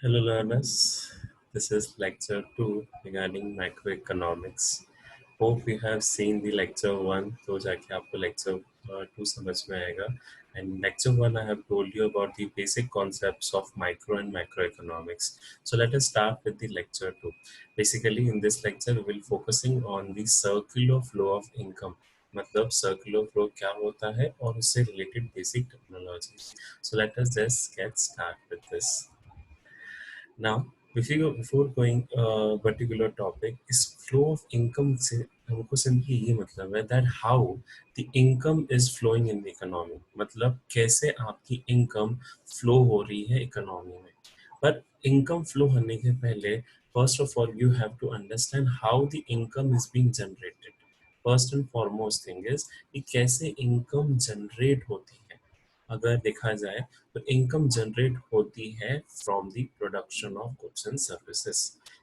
Hello learners, this is lecture 2 regarding macroeconomics. Hope you have seen the lecture 1 तो जाके आपको lecture 2 समझ में आएगा. And lecture 1 I have told you about the basic concepts of micro and macroeconomics. So let us start with the lecture 2. Basically in this lecture we will focusing on the circular flow of income. मतलब circular flow क्या होता है और उससे related basic terminologies. So let us just get start with this. Now, before going particular topic, is flow of income से हमको simply ये मतलब है that how the income is flowing in the economy. मतलब कैसे आपकी income flow हो रही है economy में. But income flow होने के पहले first of all you have to understand how the income is being generated. First and foremost thing is कि कैसे income generate होती है. अगर देखा जाए तो इनकम जनरेट होती है from the production of goods and services.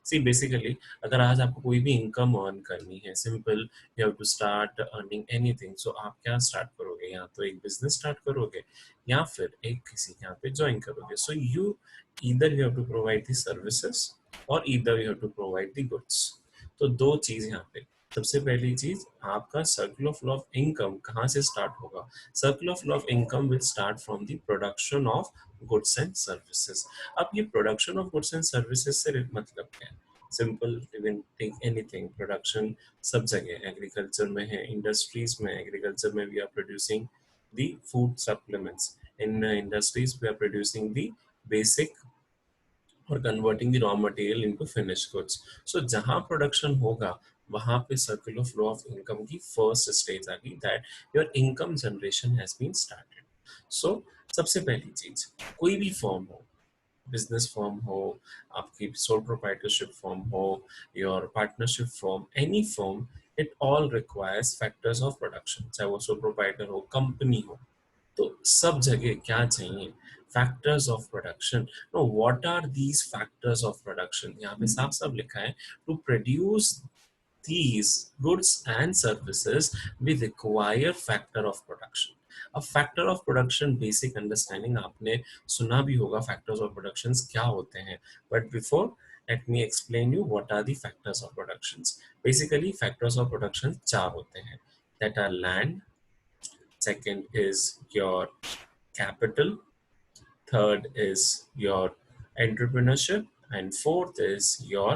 See basically अगर आज आपको कोई भी इनकम अर्न करनी है, simple you have to start earning anything. So आप क्या स्टार्ट करोगे? या तो एक बिजनेस स्टार्ट करोगे या फिर एक किसी के यहाँ पे ज्वाइन करोगे. So you either you have to provide the services और either you have to provide the goods. तो दो चीज यहाँ पे. सबसे पहली चीज, आपका सर्कुलर फ्लो ऑफ इनकम कहाँ से स्टार्ट होगा? Circle of law of income will start from the production of goods and services. अब ये production of goods and services से मतलब क्या है? Simple, even take anything. Production सब जगह, agriculture में है, industries में, agriculture में we are producing the food supplements. In industries we are producing the basic और converting the raw material into finish goods. So जहां प्रोडक्शन होगा वहां पे सर्कुलर फ्लो ऑफ इनकम की फर्स्ट स्टेज आ गई, that your income generation has been started. So सबसे पहली चीज, कोई भी फॉर्म हो, बिजनेस फॉर्म हो, आपकी सोल प्रोप्राइटरशिप फॉर्म हो, your partnership form, any form, it all requires factors of production. चाहे वो सोल प्रोप्राइटर हो, कंपनी हो, तो सब जगह क्या चाहिए? Factors of production. No, what are these factors of production? यहाँ पे साफ साफ लिखा है, to produce these goods and services we require factor of production. अब factor of production basic understanding आपने सुना भी होगा, फैक्टर्स ऑफ प्रोडक्शन क्या होते हैं. But before, let me explain you what are the factors of production. Basically factors of production चार होते हैं, that are land, second is your capital, third is your entrepreneurship, and fourth is your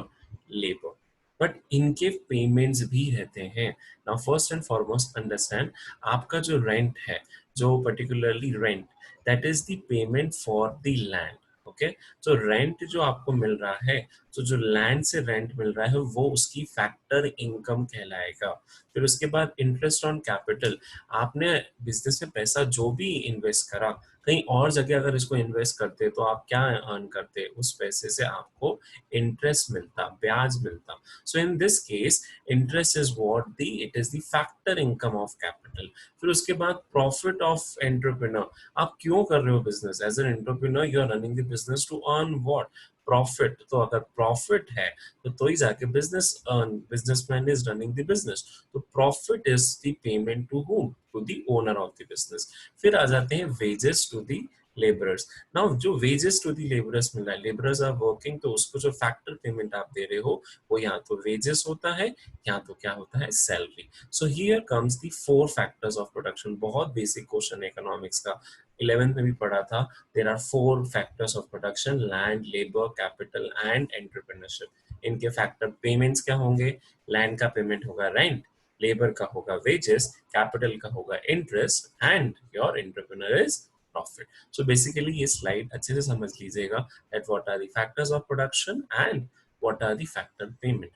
labor. But इनके payments भी रहते हैं. Now first and foremost understand, आपका जो rent है, जो particularly rent, that is the payment for the land. Okay, तो rent जो आपको मिल रहा है, तो जो लैंड से रेंट मिल रहा है वो उसकी फैक्टर इनकम कहलाएगा. फिर उसके बाद इंटरेस्ट ऑन कैपिटल. आपने बिजनेस में पैसा जो भी इन्वेस्ट करा, कहीं और जगह अगर इसको इन्वेस्ट करते तो आप क्या अर्न करते? उस पैसे से आपको इंटरेस्ट मिलता, ब्याज मिलता. So in this case interest is what the it is the factor income of capital. फिर उसके बाद प्रॉफिट ऑफ एंटरप्रेन्योर. आप क्यों कर रहे हो business? As an entrepreneur you are running the business to earn what? Profit. तो अगर प्रॉफिट है तो ही जाके business earn, businessman is running the business. तो profit is the payment to whom? To the owner of the business. फिर आ जाते हैं wages to the labourers. Now जो वेजेस टू द लेबरर्स मिल रहा है, लेबरर्स आर वर्किंग, तो उसको जो फैक्टर पेमेंट आप दे रहे हो वो या तो वेजेस होता है या तो क्या होता है? Salary. So here comes the four factors of production. बहुत बेसिक क्वेश्चन है इकोनॉमिक्स का, 11th में भी पढ़ा था. There are four factors of production: land, labour, capital and entrepreneurship. इनके फैक्टर पेमेंट्स क्या होंगे? लैंड का पेमेंट होगा रेंट, लेबर का होगा वेजेस, कैपिटल का होगा interest, and your entrepreneur is profit. So basically ये स्लाइड अच्छे से समझ लीजिएगा, that what are the factors of production and what are the factor payment.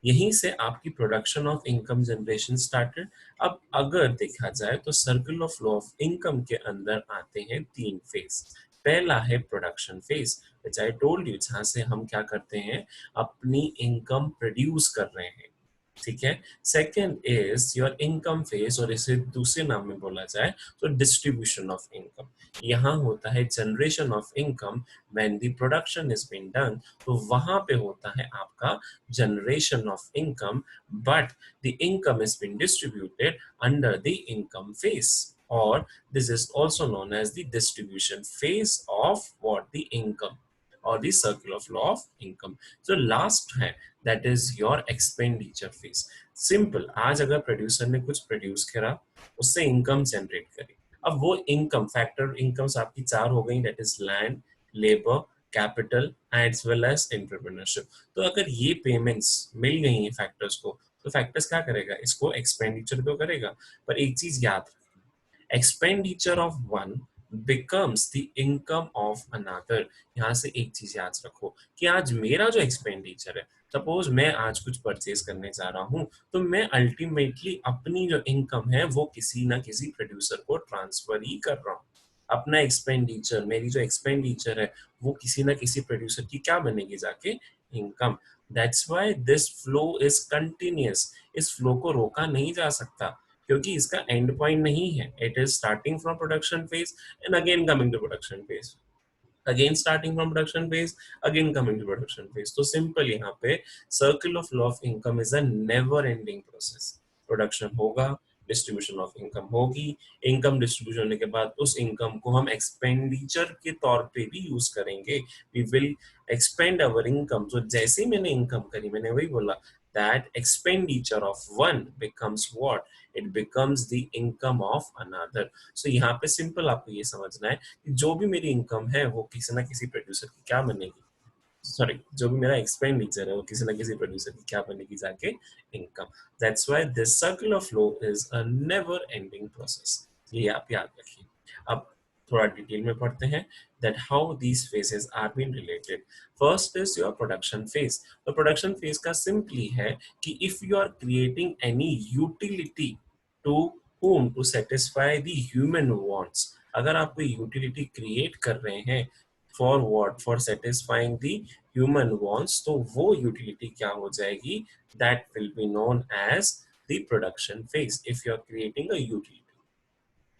यहीं से आपकी production of income generation started. अब अगर देखा जाए तो circle of flow of income के अंदर आते हैं तीन फेज. पहला है production phase, which I told you, जहां से हम क्या करते हैं? अपनी इनकम प्रोड्यूस कर रहे हैं. ठीक है. Second is your income phase, और इसे दूसरे नाम में बोला जाए तो डिस्ट्रीब्यूशन ऑफ इनकम. यहाँ होता है generation of income. When the production is been done, तो वहां पे होता है आपका generation of income, but the income is been distributed under the income phase, or this is also known as the distribution phase of what? The income. और the circle of law of income. जो last है that is your expenditure phase. Simple, आज अगर producer ने कुछ produce करा, उससे income generate करी, अब वो इनकम फैक्टर इनकम्स आपकी चार हो गई, that is land, labour, capital as well as entrepreneurship. तो अगर ये पेमेंट्स मिल गई हैं फैक्टर्स को, तो फैक्टर्स क्या करेगा, इसको एक्सपेंडिचर तो करेगा, पर एक चीज याद, expenditure of one becomes the income of another। यहाँ से एक चीज याद रखो कि आज मेरा जो एक्सपेंडिचर है, सपोज मैं आज कुछ परचेज करने जा रहा हूँ, तो मैं अल्टीमेटली अपनी जो इनकम है वो किसी ना किसी प्रोड्यूसर को ट्रांसफर ही कर रहा हूँ। अपना एक्सपेंडिचर, मेरी जो एक्सपेंडिचर है वो किसी ना किसी प्रोड्यूसर की क्या बनेगी जाके, income. That's why this flow is continuous. इस फ्लो को रोका नहीं जा सकता क्योंकि इसका एंड पॉइंट नहीं है। It is starting from production phase and again coming to production phase, again starting from production phase, again coming to production phase. तो सिंपल यहाँ पे circle of law of income is a never ending process. Production होगा, distribution of income होगी, income distribution होने के बाद उस income को हम एक्सपेंडिचर के तौर पे भी यूज करेंगे। We will expend our income. तो जैसे ही मैंने इनकम करी, मैंने वही बोला that expenditure of one becomes what, it becomes the income of another। so यहाँ पे सिंपल आपको ये समझना है कि जो भी मेरी इनकम है वो किसी ना किसी प्रोड्यूसर की क्या बनेगी, सॉरी, जो भी मेरा एक्सपेंडिचर है वो किसी ना किसी प्रोड्यूसर की क्या बनेगी जाके, income. That's why this circle of flow is a never ending process. ये आप याद रखिए। अब थोड़ा डिटेल में पढ़ते हैं that how these phases are being related। first is your production phase। तो production phase का simply है कि if you are creating any utility to whom to satisfy the human wants। अगर आप कोई utility create कर रहे हैं for what, for satisfying the human wants, तो वो यूटिलिटी क्या हो जाएगी, that will be known as the production phase if you are creating a utility.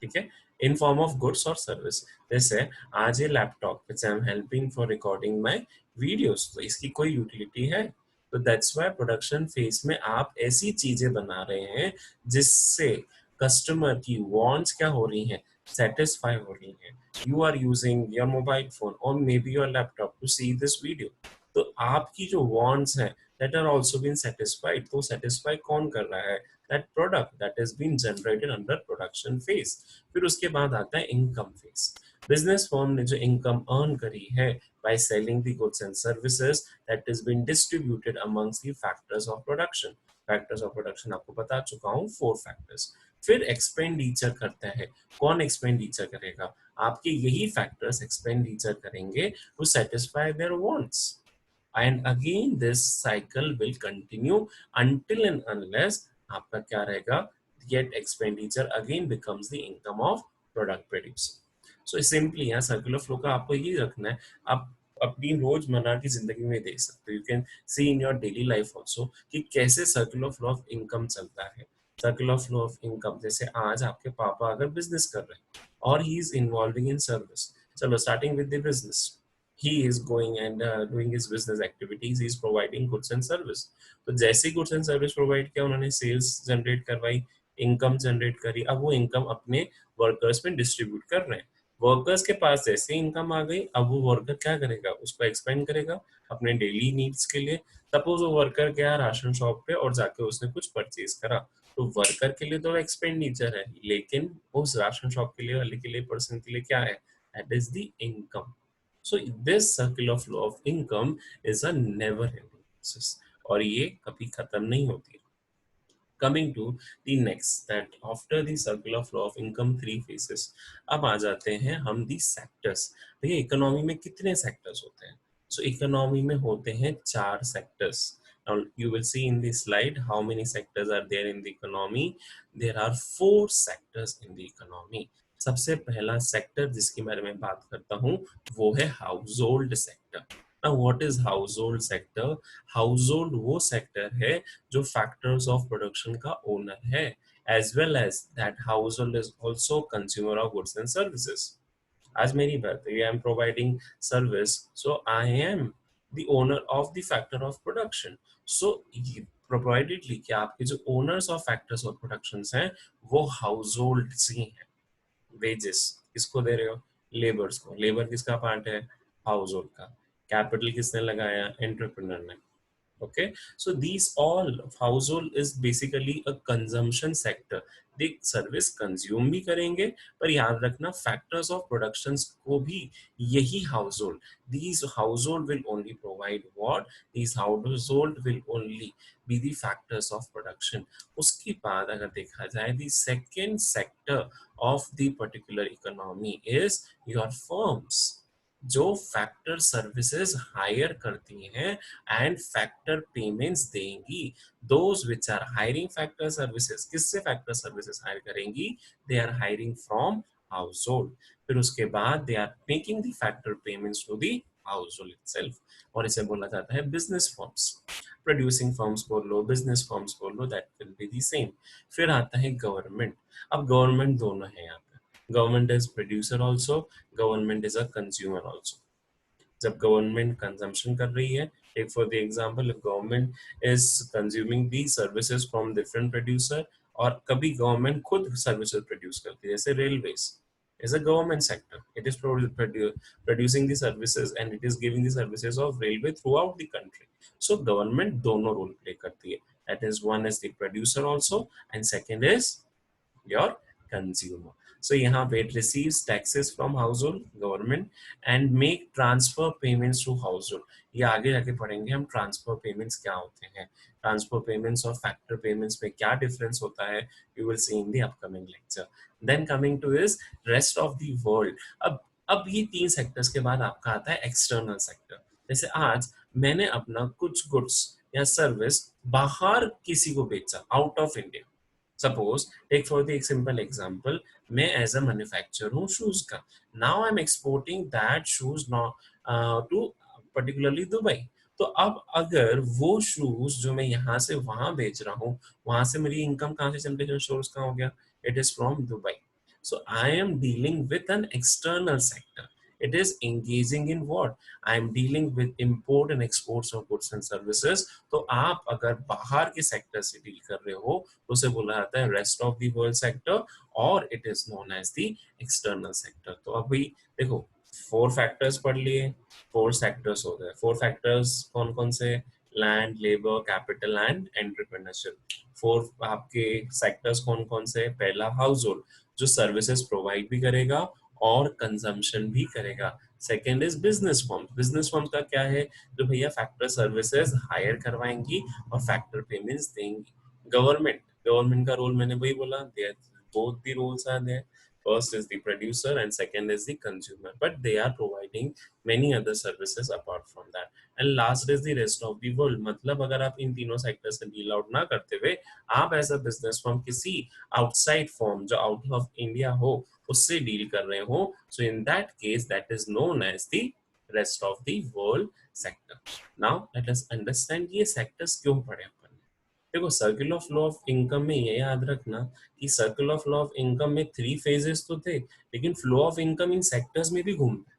ठीक है, इन फॉर्म ऑफ गुड्स और सर्विस। जैसे आज ये laptop which I am helping for recording my videos, तो इसकी कोई यूटिलिटी है। तो दैट्स वाई प्रोडक्शन फेज में आप ऐसी चीजें बना रहे हैं जिससे कस्टमर की वांट्स क्या हो रही हैं, सेटिस्फाई हो रही हैं। You are using your mobile phone और maybe your laptop to see this video, तो आपकी जो वांट्स हैं that are also been satisfied. तो सेटिस्फाई कौन कर रहा है, that product that has been generated under production phase। फिर उसके बाद आता है इनकम फेज। बिजनेस फर्म ने जो इनकम अर्न करी है by selling the goods and services that has been distributed amongst the factors of production। Factors of production आपको बता चुका हूँ, 4 फैक्टर्स। फिर एक्सपेंडिचर करता है, कौन एक्सपेंडिचर करेगा, आपके यही फैक्टर्स एक्सपेंडिचर करेंगे to satisfy their wants. and again this cycle will continue until and unless आपका क्या रहेगा, yet expenditure again becomes the income of product producer। so simply यहाँ circular flow का आपको ये रखना है। आप अपनी रोजमर्रा की जिंदगी में देख सकते हो, you can see in your daily life also कि कैसे सर्कुलर फ्लो ऑफ इनकम चलता है। सर्कुलर फ्लो ऑफ इनकम, जैसे आज आपके पापा अगर बिजनेस कर रहे हैं और he is involving in service, चलो starting with the business, he is going and doing his business activities, he is providing goods and service। तो जैसे goods and service provide किया, उन्होंने sales generate करवाई, इनकम जनरेट करी, अब वो income अपने वर्कर्स में डिस्ट्रीब्यूट कर रहे हैं। वर्कर्स के पास जैसे इनकम आ गई, अब वो वर्कर क्या करेगा, उसको एक्सपेंड करेगा अपने डेली नीड्स के लिए। सपोज वो वर्कर गया राशन शॉप पे और जाके उसने कुछ परचेज करा, तो वर्कर के लिए तो एक्सपेंडिचर है, लेकिन उस राशन शॉप के लिए वाले के लिए पर्सन के लिए क्या है, that is the income. So this circular flow of income is a never ending process और ये कभी खत्म नहीं होती। Coming to the next, that after the circular flow of income 3 phases, अब आ जाते हैं हम दी सेक्टर्स। भैया इकोनॉमी में कितने सेक्टर्स होते हैं, सो इकोनॉमी में होते हैं 4 sectors. Now you will see in this slide how many sectors are there in the economy। There are 4 sectors in the economy। सबसे पहला सेक्टर जिसके बारे में बात करता हूँ वो है household sector. Now what is household sector? Household वो सेक्टर है जो फैक्टर्स ऑफ प्रोडक्शन का ओनर है, as well as that household is also consumer of goods and services. आज मेरी बात है, I am providing service, so I am the owner of the factor of production. So providedly कि आपके जो owners of factors of production हैं वो household ही हैं। वेजेस किसको दे रहे हो, लेबर्स को। लेबर किसका पार्ट है, हाउस होल्ड का। कैपिटल किसने लगाया? एंटरप्रेन्योर ने। Okay, so these all household is basically a consumption sector. they service consume भी करेंगे, पर याद रखना फैक्टर्स ऑफ प्रोडक्शंस को भी यही household, these household will only provide what, these household will only be the factors of production. उसके बाद अगर देखा जाए the second sector of the particular economy is your firms, जो फैक्टर सर्विसेज हायर करती हैं एंड फैक्टर पेमेंट्स देंगी, those which are hiring factor services, किससे फैक्टर सर्विसेज हायर करेंगी? They are hiring from household. फिर उसके बाद they are making the factor payments to the household itself, और इसे बोला जाता है बिजनेस फर्म्स। प्रोड्यूसिंग फर्म्स बोल लो, बिजनेस फर्म्स बोल लो, that will be the same. फिर आता है गवर्नमेंट। अब गवर्नमेंट दोनों है यहाँ पे, government is producer also, government is a consumer also. जब गवर्नमेंट कंजम्पशन कर रही है, take for the example, if government is consuming the services from different producer, और कभी गवर्नमेंट खुद सर्विसेज प्रोड्यूस करती है, जैसे railways is a government sector. It is producing the services and it is giving the services of railway throughout the country. So government दोनों role play करती है. That is, one is the producer also, and second is your consumer. So यहाँ पे it receives taxes from household government and make transfer payments to household. ये आगे जाके पढ़ेंगे हम ट्रांसफर पेमेंट्स क्या होते हैं, ट्रांसफर पेमेंट्स और फैक्टर पेमेंट्स में क्या डिफरेंस होता है, you will see in the upcoming lecture. Then coming to is rest of the world. अब ये तीन सेक्टर्स के बाद आपका आता है एक्सटर्नल सेक्टर। जैसे आज मैंने अपना कुछ गुड्स या सर्विस बाहर किसी को बेचा out of India, suppose take for the एक सिंपल एग्जांपल, मैं एज अ मैन्युफैक्चरर हूँ शूज का, now I am exporting that shoes to particularly Dubai. तो अब अगर वो शूज जो मैं यहाँ से वहां बेच रहा हूँ, वहां से मेरी इनकम कहाँ से जनरेशन सोर्स कहाँ हो गया? It is from Dubai. So I am dealing with an external sector. It is engaging in what? I am dealing with import and exports of goods and services. तो आप अगर बाहर के सेक्टर से deal कर रहे हो तो उसे बोला जाता है rest of the world sector, और it is known as the external sector. तो अभी देखो, फोर फैक्टर्स पढ़ लिए, फोर सेक्टर्स हो गए। फोर फैक्टर्स कौन कौन से? Land, labour, capital and entrepreneurship. Four आपके सेक्टर्स कौन कौन से? पहला हाउस होल्ड, जो सर्विसेज प्रोवाइड भी करेगा और कंजम्पशन भी करेगा। Second is business firm. Business firm का क्या है? जो भैया फैक्टर सर्विसेज हायर करवाएंगी और फैक्टर पेमेंट्स देंगी। गवर्नमेंट, गवर्नमेंट का रोल मैंने वही बोला, both the roles are there. First is the producer and second is the consumer, but they are providing many other services apart from that. And last is the rest of the world. मतलब अगर आप इन तीनों sector से deal out ना करते हुए आप as a business firm किसी आउटसाइड फर्म जो आउट ऑफ इंडिया हो उससे डील कर रहे हो, so in that case that is known as the rest of the world sector. Now let us understand ये सेक्टर्स क्यों पढ़े अपन ने। देखो, circle of law of income में ये याद रखना कि circle of law of income में थ्री फेजेस तो थे, लेकिन flow of income in sectors में भी घूमता है।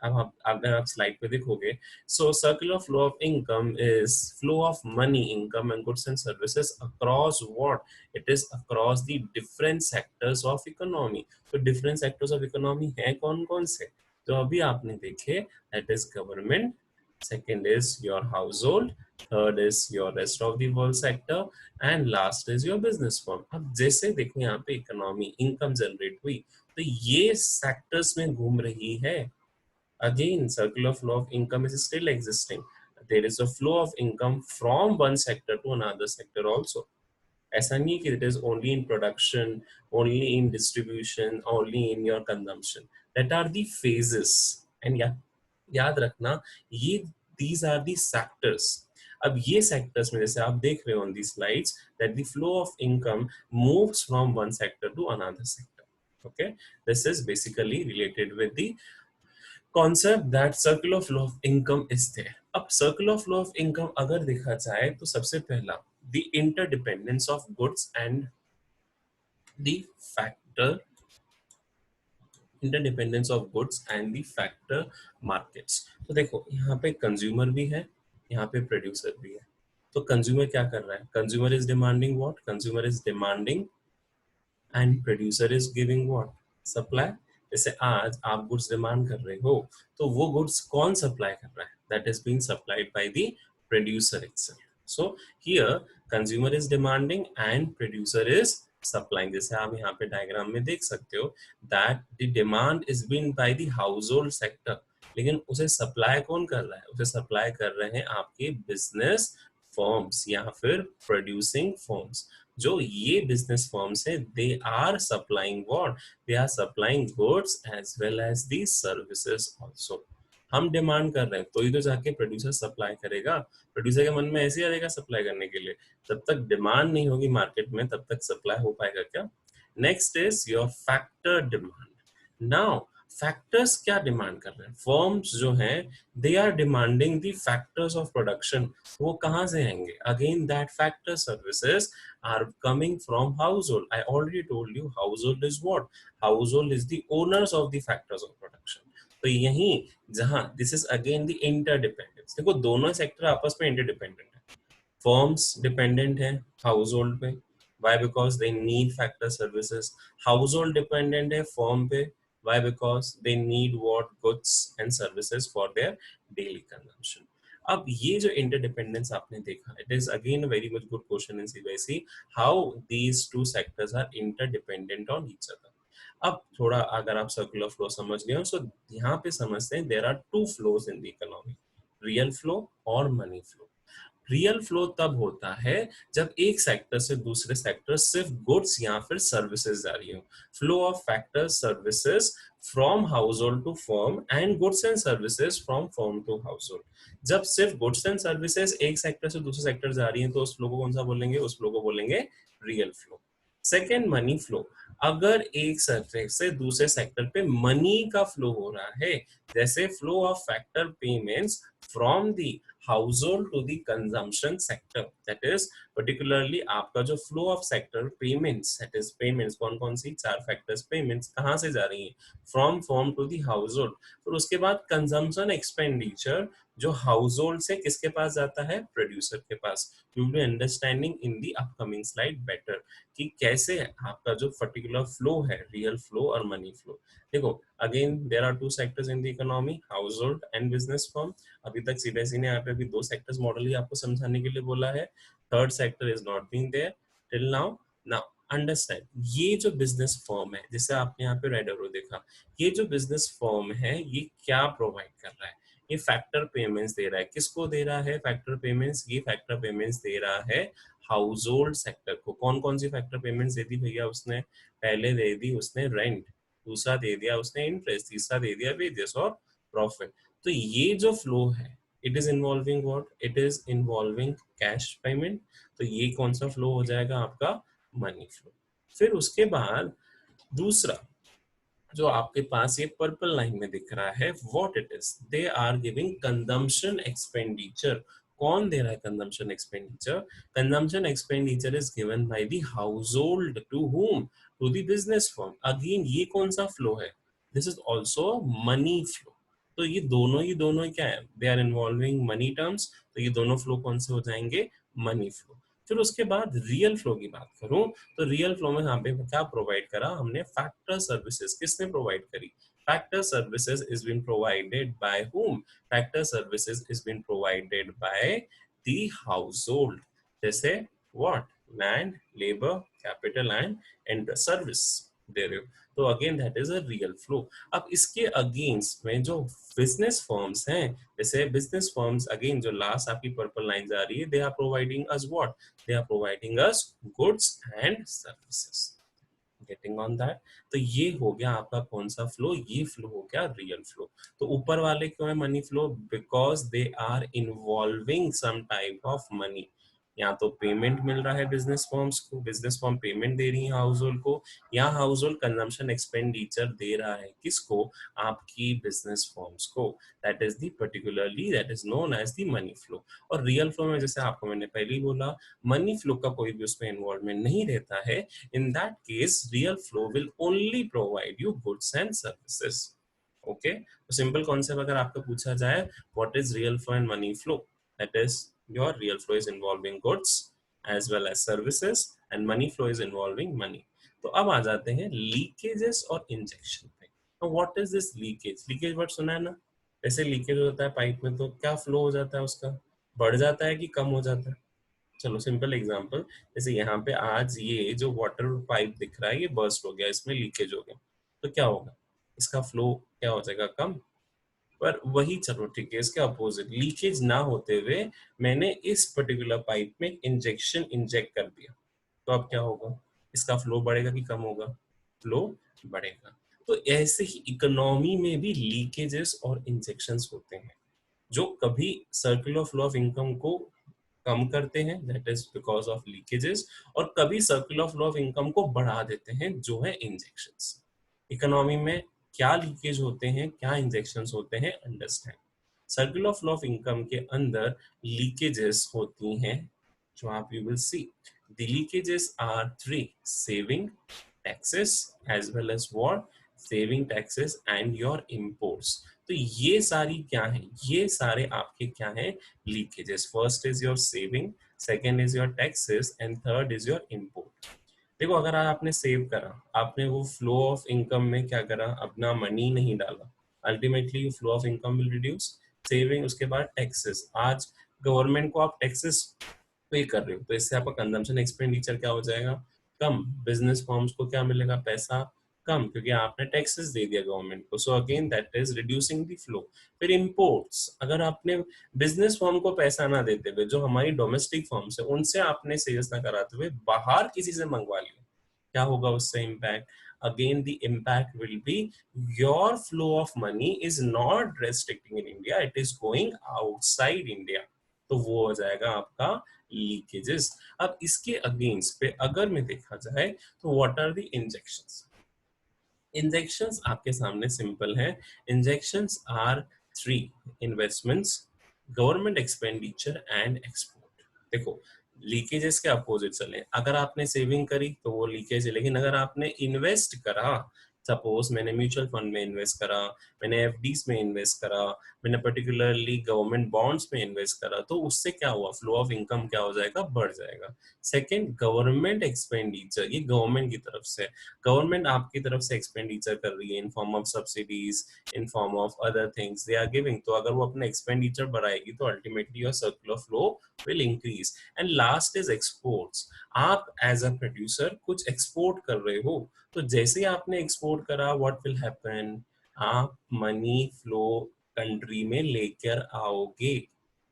अब आप अगर आप स्लाइड पे देखोगे, so circle of flow of income is flow of money, income and goods and services across what, it is across the different sectors of economy. तो डिफरेंट सेक्टर्स ऑफ इकोनॉमी है कौन कौन से? तो अभी आपने देखे, that is government, second is your household, third is your rest of the world sector, and last is your business firm। अब जैसे देखो यहाँ पे इकोनॉमी इनकम जनरेट हुई तो ये सेक्टर्स में घूम रही है। Again, circle of law of income is still existing. There is a flow of income from one sector to another sector also. ऐसा नहीं कि it is only in production, only in distribution, only in your consumption. That are the phases. And याद रखना, ये these are the sectors. अब ये sectors में जैसे आप देख रहे हो on these slides that the flow of income moves from one sector to another sector. Okay, this is basically related with the concept that circle of law of income is there. अब circle of law of income अगर देखा जाए तो सबसे पहला the interdependence of goods and the factor, interdependence of goods and the factor markets. तो देखो यहाँ पे कंज्यूमर भी है, यहाँ पे प्रोड्यूसर भी है। तो कंज्यूमर क्या कर रहा है? Consumer is demanding what? Consumer is demanding and producer is giving what? Supply. जैसे आज आप गुड्स डिमांड कर रहे हो तो वो गुड्स कौन सप्लाई कर रहा है? that is being supplied by the producer itself. So here consumer is demanding and producer is supplying. जैसे आप यहाँ पे डायग्राम में देख सकते हो that the demand is being by the household sector, लेकिन उसे सप्लाई कौन कर रहा है? उसे सप्लाई कर रहे हैं आपके बिजनेस फॉर्म्स या फिर प्रोड्यूसिंग फॉर्म्स। जो ये बिजनेस फॉर्म्स है they are supplying what? They are supplying goods as well as the services also. हम डिमांड कर रहे हैं तो ही तो जाके प्रोड्यूसर सप्लाई करेगा। प्रोड्यूसर के मन में ऐसे ही आ जाएगा सप्लाई करने के लिए। जब तक डिमांड नहीं होगी मार्केट में तब तक सप्लाई हो पाएगा क्या? Next is your factor demand. Now factors क्या डिमांड कर रहे हैं? फर्म्स जो हैं they are demanding the factors of production. वो कहाँ से आएंगे? Again that factor services are coming from household. I already told you household is what? Household is the owners of the factors of production. तो यही जहां this is again the interdependence. देखो दोनों sector आपस में इंटरडिपेंडेंट है। Firms dependent है household पे, why? Because they need factor services. Household dependent है firm पे, why? Because they need what? Goods and services for their daily consumption. अब ये जो इंटरडिपेंडेंस आपने देखा, it is again very much good question in CBSE, how these two sectors are interdependent on each other. अब थोड़ा अगर आप circular flow समझ गए हो तो यहाँ पे समझते हैं there are two flows in the economy, real flow और मनी फ्लो। रियल फ्लो तब होता है जब एक सेक्टर से दूसरे सेक्टर सिर्फ गुड्स या फिर सर्विसेज जा रही हो। Flow of factor services from household to firm and goods and services from firm to household. जब सिर्फ गुड्स एंड सर्विसेज एक सेक्टर से दूसरे सेक्टर जा रही हैं तो उस फ्लो को कौन सा बोलेंगे? उस फ्लो को बोलेंगे real flow. Second money flow, अगर एक सेक्टर से दूसरे सेक्टर पे मनी का फ्लो हो रहा है, जैसे flow of factor payments from the household to the consumption sector, that is particularly आपका जो flow of sector payments, that is payments कौन कौन सी? चार फैक्टर्स पेमेंट्स कहाँ से जा रही हैं? From firm to the household. फिर उसके बाद कंजम्पशन एक्सपेंडिचर जो हाउसहोल्ड से किसके पास जाता है? प्रोड्यूसर के पास। You will be understanding in the upcoming slide better कि कैसे आपका जो पर्टिकुलर फ्लो है रियल फ्लो और मनी फ्लो। देखो again there are two sectors in the economy, household and business firm. अभी तक सीबीएसई ने यहाँ पे अभी दो सेक्टर्स मॉडल ही आपको समझाने के लिए बोला है। Third sector is not being there till now. Now understand, ये जो बिजनेस फर्म है जिसे आपने यहाँ पे रेड एरो देखा, ये जो बिजनेस फर्म है ये क्या प्रोवाइड कर रहा है? ये फैक्टर पेमेंट्स दे रहा है। किसको दे रहा है फैक्टर पेमेंट्स? ये फैक्टर पेमेंट्स दे रहा है हाउसहोल्ड सेक्टर को। कौन कौन सी फैक्टर पेमेंट्स दे दी भैया उसने? पहले दे दी उसने रेंट, दूसरा दे दिया उसने इंटरेस्ट, तीसरा दे दिया वेजेस और प्रॉफिट। तो ये जो फ्लो है it is involving what? It is involving cash payment. तो ये कौन सा फ्लो हो जाएगा आपका? Money flow. फिर उसके बाद दूसरा जो आपके पास ये पर्पल लाइन में दिख रहा है, what it is? They are giving consumption expenditure. कौन दे रहा है consumption expenditure? Consumption expenditure is given by the household to whom? To the business firm. अगेन ये कौन सा फ्लो है? This is also money flow. तो ये दोनों ही क्या है? They are involving money terms. तो ये दोनों फ्लो कौन से हो जाएंगे? Money flow. फिर उसके बाद रियल फ्लो की बात करूं तो रियल फ्लो में यहाँ पे क्या प्रोवाइड करा हमने? Factor services. किसने प्रोवाइड करी? Factor services is been provided by whom? Factor services is been provided by the household. जैसे what? Land, labour, capital and service दे रहे हो। तो again that is a real flow. अब इसके अगेंस्ट में जो बिजनेस फर्म्स हैं, जैसे बिजनेस फर्म्स अगेन जो लास्ट आपकी पर्पल लाइन आ रही है, they are providing us what? they are providing us goods and services, getting on that। तो ये हो गया आपका कौन सा फ्लो? ये फ्लो हो गया रियल फ्लो। तो ऊपर वाले क्यों है money flow? Because they are involving some type of money. या तो पेमेंट मिल रहा है बिजनेस फर्म्स को, बिजनेस फर्म पेमेंट दे रही है हाउस होल्ड को, या हाउस होल्ड कंजम्पशन एक्सपेंडिचर दे रहा है किसको? आपकी बिजनेस फर्म्स को। That is the particularly that is known as the money flow. और रियल फ्लो में जैसे आपको मैंने पहले ही बोला मनी फ्लो का कोई भी उसमें इन्वॉल्वमेंट नहीं रहता है। In that case real flow will only provide you goods and services. Okay, तो सिंपल कॉन्सेप्ट अगर आपको पूछा जाए what is real flow and money flow, that is your real flow is involving goods as well as services and money flow is involving money. तो अब आ जाते हैं लीकेजेस और इंजेक्शन पे। What is this leakage? Leakage word सुना है ना? जैसे लीकेज होता है पाइप में तो क्या फ्लो हो जाता है उसका, बढ़ जाता है कि कम हो जाता है? चलो सिंपल एग्जांपल, जैसे यहाँ पे आज ये जो वाटर पाइप दिख रहा है ये बर्स्ट हो गया, इसमें लीकेज हो गया, तो क्या होगा, इसका फ्लो क्या हो जाएगा, कम। पर वही, चलो ठीक है, इसके अपोजिट लीकेज ना होते हुए मैंने इस पर्टिकुलर पाइप में इंजेक्शन इंजेक्ट कर दिया, तो अब क्या होगा, इसका फ्लो बढ़ेगा कि कम होगा, फ्लो बढ़ेगा। तो ऐसे ही इकोनॉमी में भी लीकेजेस और इंजेक्शंस होते हैं जो कभी सर्कुलर फ्लो ऑफ इनकम को कम करते हैं, that is because of leakages, और कभी सर्कुलर फ्लो ऑफ इनकम को बढ़ा देते हैं, जो है इंजेक्शंस। इकोनॉमी में क्या लीकेज होते हैं, क्या इंजेक्शंस होते हैं, understand. Circular flow of income के अंदर लीकेजेस होती हैं, जो आप you will see the leakages are three: saving, taxes, as well as what, saving, taxes and your imports. तो ये सारी क्या है, ये सारे आपके क्या है, leakages. First is your saving, second is your taxes and third is your import. देखो अगर आपने सेव करा, आपने वो फ्लो ऑफ इनकम में क्या करा, अपना मनी नहीं डाला, ultimately flow of income will reduce. Saving, उसके बाद टैक्सेस, आज गवर्नमेंट को आप टैक्सेस पे कर रहे हो तो इससे आपका कंजम्पशन एक्सपेंडिचर क्या हो जाएगा, कम। बिजनेस फॉर्म्स को क्या मिलेगा, पैसा कम, क्योंकि आपने टैक्सेस दे दिया गवर्नमेंट को, so again that is reducing the flow. फिर इंपोर्ट्स, अगर आपने बिजनेस फॉर्म को पैसा ना देते हुए, जो हमारी डोमेस्टिक फॉर्म्स है उनसे आपने सेल्स ना कराते हुए बाहर किसी से मंगवा लिया, क्या होगा उससे impact, again the impact will be your flow of money is not restricting in India, it is going outside India, तो वो हो जाएगा आपका लीकेजेस। अब इसके अगेंस्ट पे अगर में देखा जाए तो what are the injections. Injections आपके सामने सिंपल है, injections are three: investments, government expenditure and export. देखो लीकेजेस के अपोजिट चले, अगर आपने सेविंग करी तो वो लीकेज है, लेकिन अगर आपने इन्वेस्ट करा, सपोज मैंने म्यूचुअल फंड में इन्वेस्ट करा, मैंने एफडीज में इन्वेस्ट करा, मैंने पर्टिकुलरली गवर्नमेंट बॉन्ड्स में इन्वेस्ट करा, तो उससे क्या हुआ, फ्लो ऑफ इनकम क्या हो जाएगा, बढ़ जाएगा। सेकंड, गवर्नमेंट एक्सपेंडिचर, ये गवर्नमेंट की तरफ से, गवर्नमेंट आपकी तरफ से एक्सपेंडिचर कर रही है in form of subsidies, in form of other things they are giving, तो अगर वो अपना एक्सपेंडिचर बढ़ाएगी तो ultimately your circular flow will increase. And last is exports, आप एज अ प्रोड्यूसर कुछ एक्सपोर्ट कर रहे हो, तो जैसे ही आपने एक्सपोर्ट करा व्हाट विल हैपन, आप मनी फ्लो कंट्री में लेकर आओगे,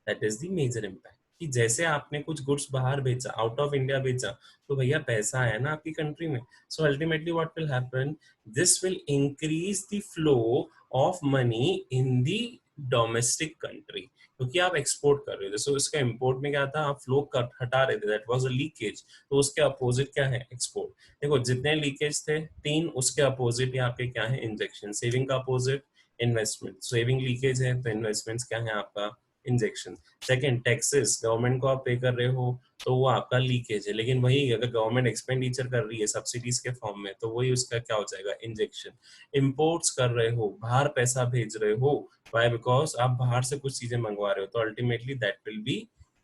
that is the major impact. कि जैसे आपने कुछ गुड्स बाहर बेचा, आउट ऑफ इंडिया बेचा, तो भैया पैसा है ना आपकी कंट्री में, so ultimately what will happen, this will increase the flow of money in the domestic country, क्योंकि आप एक्सपोर्ट कर रहे हो। जैसे उसका इंपोर्ट में क्या था, आप फ्लो हटा रहे थे, दैट वाज अ लीकेज, तो उसके अपोजिट क्या है, एक्सपोर्ट। देखो जितने लीकेज थे तीन, उसके अपोजिट ही आपके क्या है, इंजेक्शन। सेविंग का अपोजिट इन्वेस्टमेंट, सेविंग लीकेज है तो इन्वेस्टमेंट्स क्या है आपका, इंजेक्शन। सेकंड, टैक्सेस, गवर्नमेंट को आप पे कर रहे हो तो वो आपका लीकेज है, लेकिन वही अगर गवर्नमेंट एक्सपेंडिचर कर रही है सब्सिडीज के फॉर्म में तो वही उसका क्या हो जाएगा, इंजेक्शन। इंपोर्ट्स कर रहे हो, बाहर पैसा भेज रहे हो, वाई, बिकॉज आप बाहर से कुछ चीजें मंगवा रहे हो, तो ultimately that will be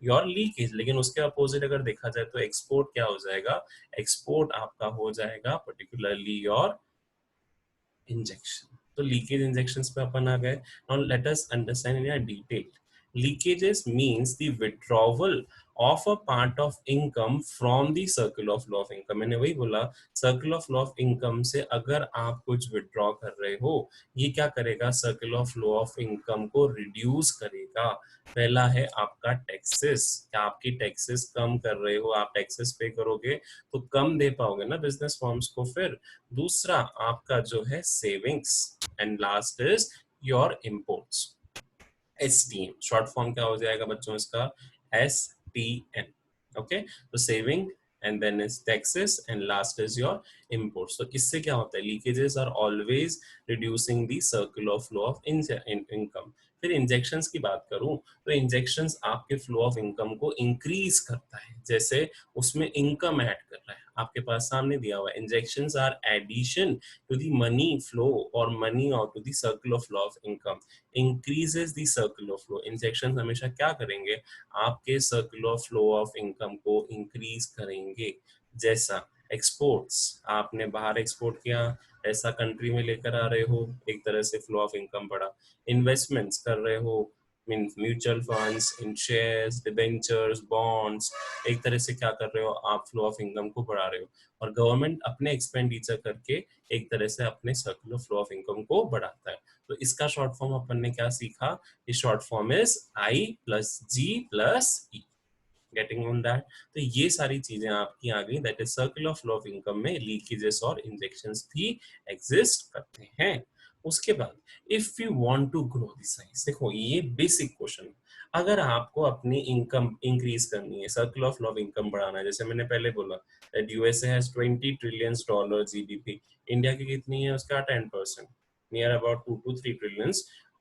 your leakage. लेकिन उसके अपोजिट अगर देखा जाए तो एक्सपोर्ट क्या हो जाएगा, एक्सपोर्ट आपका हो जाएगा पर्टिकुलरली योर इंजेक्शन। तो लीकेज इंजेक्शंस पे अपन आ गए। Now let us understand in detail. Leakages means the withdrawal of a part of income from the circle of law of income. मैंने वही बोला, circle of law of income से अगर आप कुछ विड्रॉ कर रहे हो, ये क्या करेगा, circle of law of income को रिड्यूस करेगा। पहला है आपका टैक्सेस, क्या आपकी टैक्सेस कम कर रहे हो, आप टैक्सेस पे करोगे तो कम दे पाओगे ना बिजनेस फॉर्म्स को। फिर दूसरा आपका जो है savings, and last is your imports. STM short form क्या हो जाएगा बच्चों इसका, STN। ओके, तो saving and then is taxes and last is your imports. तो इससे क्या होता है, leakages are always reducing the circle of flow of income. फिर इंजेक्शंस की बात करूं तो इंजेक्शंस आपके फ्लो ऑफ इनकम को इंक्रीज करता है, जैसे उसमें इनकम ऐड कर रहा है, आपके पास सामने दिया हुआ है, injections are addition to the money flow और मनी और to the circle of flow of income, increases the circle of flow. Injection हमेशा क्या करेंगे, आपके circle of flow of income को इंक्रीज करेंगे। जैसा एक्सपोर्ट्स, आपने बाहर एक्सपोर्ट किया, ऐसा कंट्री में लेकर आ रहे हो, एक तरह से फ्लो ऑफ इनकम बढ़ा। इन्वेस्टमेंट्स कर रहे हो, मीन म्यूचुअल फंड्स, इन शेयर्स, डिबेंचर्स, बॉन्ड्स, एक तरह से क्या कर रहे हो आप, फ्लो ऑफ इनकम को बढ़ा रहे हो। और गवर्नमेंट अपने एक्सपेंडिचर करके एक तरह से अपने सर्कुलर फ्लो ऑफ इनकम को बढ़ाता है। तो इसका शॉर्ट फॉर्म अपन ने क्या सीखा, इस short form is I plus G plus E. Getting on that? तो ये सारी चीजें आपकी आ गई, that is circular flow of income में लीकेजेस और इंजेक्शंस भी एग्जिस्ट करते हैं। उसके बाद if you want to grow the size, देखो ये बेसिक क्वेश्चन, अगर आपको अपनी इनकम इंक्रीज करनी है, सर्कुलर फ्लो ऑफ इनकम बढ़ाना है, जैसे मैंने पहले बोला that USA has 20 trillion dollar GDP, India की कितनी है, उसका 10%, near about 2 to 3 trillion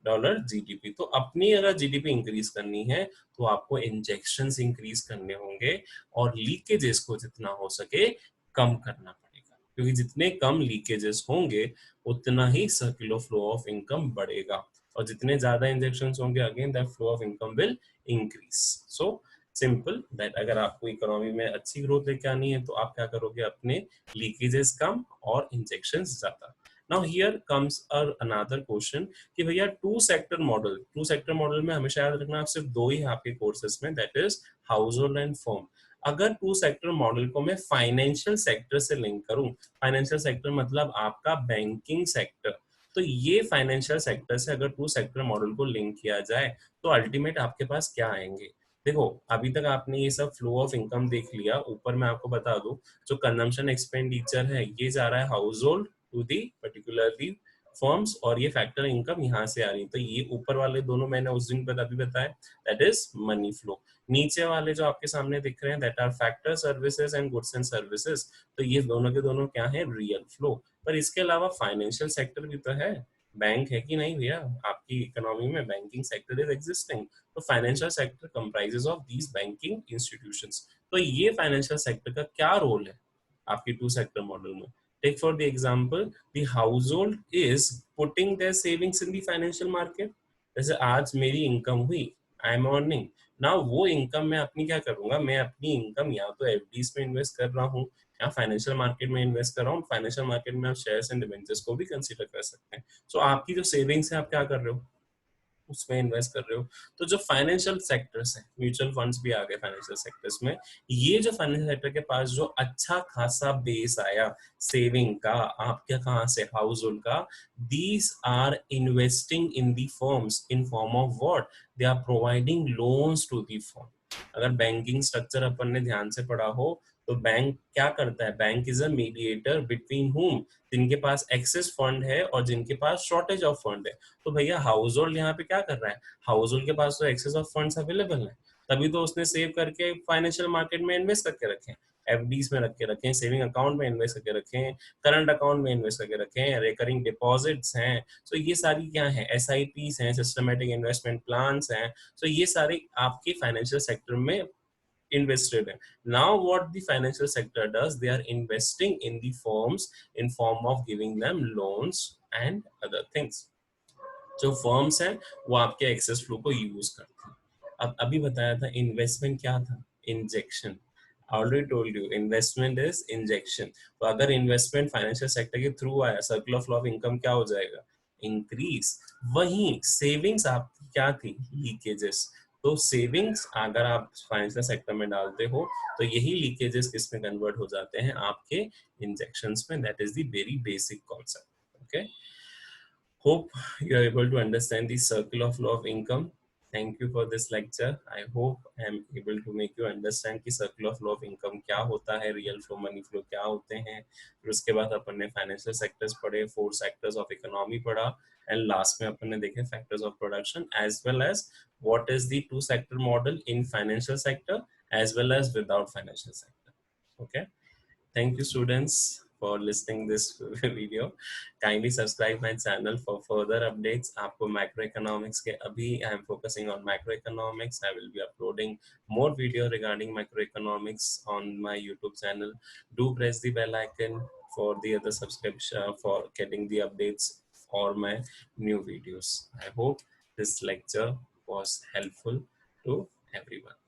dollar GDP. तो अपनी अगर जीडीपी इंक्रीज करनी है तो आपको इंजेक्शंस इंक्रीज करने होंगे और लीकेजेस को जितना हो सके कम करना पड़ेगा, क्योंकि जितने कम लीकेजेस होंगे उतना ही सर्कुलर फ्लो ऑफ इनकम बढ़ेगा, और जितने ज्यादा इंजेक्शंस होंगे again that flow of income will increase. So simple that अगर आपको इकोनॉमी में अच्छी ग्रोथ लेके आनी है तो आप क्या करोगे, अपने लीकेजेस कम और इंजेक्शंस ज्यादा। Now here comes another question कि भैया टू सेक्टर मॉडल में हमेशा याद रखना, आप सिर्फ दो ही है आपके कोर्सेज में, that is house hold and firm. अगर टू सेक्टर मॉडल को मैं फाइनेंशियल सेक्टर से लिंक करूं, फाइनेंशियल सेक्टर मतलब आपका बैंकिंग सेक्टर, तो ये फाइनेंशियल सेक्टर से अगर टू सेक्टर मॉडल को लिंक किया जाए तो अल्टीमेट आपके पास क्या आएंगे। देखो अभी तक आपने ये सब फ्लो ऑफ इनकम देख लिया, ऊपर मैं आपको बता दूं जो कंजम्पशन एक्सपेंडिचर है ये जा रहा है household to the particularly firms, और ये फैक्टर इनकम यहाँ से आ रही है। तो ये ऊपर वाले दोनों मैंने उस दिन अभी बताया, दैट इज मनी फ्लो। नीचे वाले जो आपके सामने दिख रहे हैं that are factor services and goods and services, तो ये दोनों के दोनों क्या है, रियल फ्लो। पर इसके अलावा फाइनेंशियल सेक्टर भी तो है, बैंक है कि नहीं भैया, आपकी इकोनॉमी में बैंकिंग सेक्टर इज एग्जिस्टिंग, तो financial sector comprises of these banking institutions. तो ये फाइनेंशियल सेक्टर का क्या रोल है आपकी टू सेक्टर मॉडल में? Take for the example, the household is putting their savings in the financial market. जैसे आज मेरी इनकम हुई, आई एम अर्निंग, ना वो इनकम मैं अपनी क्या करूंगा, मैं अपनी इनकम या तो एफडीज में इन्वेस्ट कर रहा हूँ या फाइनेंशियल मार्केट में इन्वेस्ट कर रहा हूँ। फाइनेंशियल मार्केट में आप शेयर्स एंड डिबेंचर्स को भी कंसीडर कर सकते हैं। सो आपकी जो सेविंग्स है आप क्या कर रहे हो, उसमें इन्वेस्ट कर रहे हो। तो जो फाइनेंशियल सेक्टर्स है, म्यूचुअल फंड्स भी आ गए फाइनेंशियल सेक्टर्स में, ये जो फाइनेंशियल सेक्टर के पास जो अच्छा खासा बेस आया सेविंग का, आपके कहाँ से, हाउस होल्ड का, these are investing in the firms in form of what, they are providing loans to the firm. अगर बैंकिंग स्ट्रक्चर अपन ने ध्यान से पढ़ा हो तो बैंक क्या करता है, bank is a mediator between हुम, जिनके पास एक्सेस फंड है और जिनके पास शॉर्टेज ऑफ फंड है। तो भैया हाउस होल्ड यहाँ पे क्या कर रहा है, हाउस होल्ड के पास तो एक्सेस ऑफ फंड्स अवेलेबल है, तभी तो उसने सेव करके फाइनेंशियल मार्केट में इन्वेस्ट करके रखे, एफडीज में रख के रखे, सेविंग अकाउंट में इन्वेस्ट करके रखे, करंट अकाउंट में इन्वेस्ट करके रखे, रिकरिंग डिपॉजिट्स हैं। सो ये सारी क्या है, एसआईपीस हैं, सिस्टमेटिक इन्वेस्टमेंट प्लान्स हैं। सो ये सारे आपके फाइनेंशियल सेक्टर में invested in. Now what the financial sector does, they are investing in the firms in form of giving them loans and other things. जो फर्म्स हैं वो आपके एक्सेस फ्लो को यूज करते हैं। अब अभी बताया था इन्वेस्टमेंट क्या था, injection. Already told you investment is injection. तो अगर इन्वेस्टमेंट फाइनेंशियल सेक्टर के थ्रू आया, सर्कुलर फ्लो ऑफ इनकम क्या हो जाएगा, इंक्रीज। वहीं सेविंग्स आपकी क्या थी, लीकेजेस। तो सेविंग्स अगर आप फाइनेंशियल सेक्टर में डालते हो तो यही लीकेजेस किस में कन्वर्ट हो जाते हैं, आपके इंजेक्शंस में। That is the very basic concept. Okay, hope you are able to understand the circular flow of income. Thank you for this lecture. I hope I am able to make you understand कि circular flow of income क्या होता है, real flow, money flow क्या होते हैं। फिर उसके बाद अपन ने financial sectors पढ़े, 4 sectors of economy पढ़ा, and last में अपन ने देखे factors of production as well as what is the two sector model in financial sector as well as without financial sector. Okay. Thank you students for listening this video. Kindly subscribe my channel for further updates. आपको macroeconomics के अभी I am focusing on macroeconomics. I will be uploading more video regarding macroeconomics on my YouTube channel. Do press the bell icon for the other subscription for getting the updates for my new videos. I hope this lecture was helpful to everyone.